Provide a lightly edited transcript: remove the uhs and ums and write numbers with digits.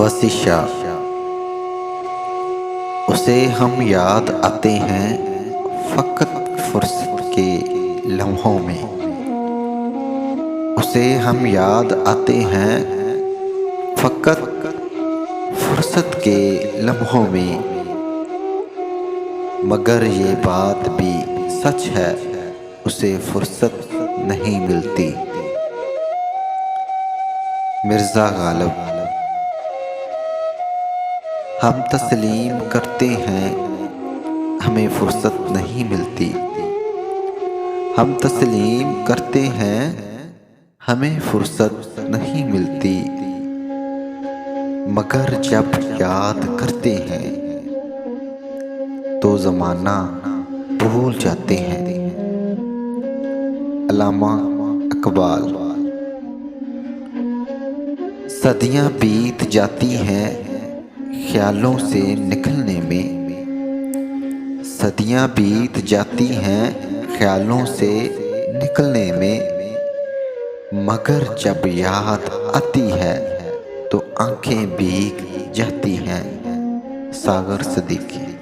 वसिशा। उसे हम याद आते हैं फकत फुर्सत के लम्हों में। उसे हम याद आते हैं फकत फुर्सत के लम्हों में। मगर ये बात भी सच है, उसे फुर्सत नहीं मिलती। मिर्ज़ा गालिब। हम तस्लीम करते हैं हमें फुर्सत नहीं मिलती। हम तस्लीम करते हैं हमें फुर्सत नहीं मिलती। मगर जब याद करते हैं तो ज़माना भूल जाते हैं। अल्लामा इकबाल। सदियां बीत जाती हैं ख्यालों से निकलने में। सदियां बीत जाती हैं ख्यालों से निकलने में। मगर जब याद आती है तो आंखें भीग जाती हैं। सागर सिद्दीकी।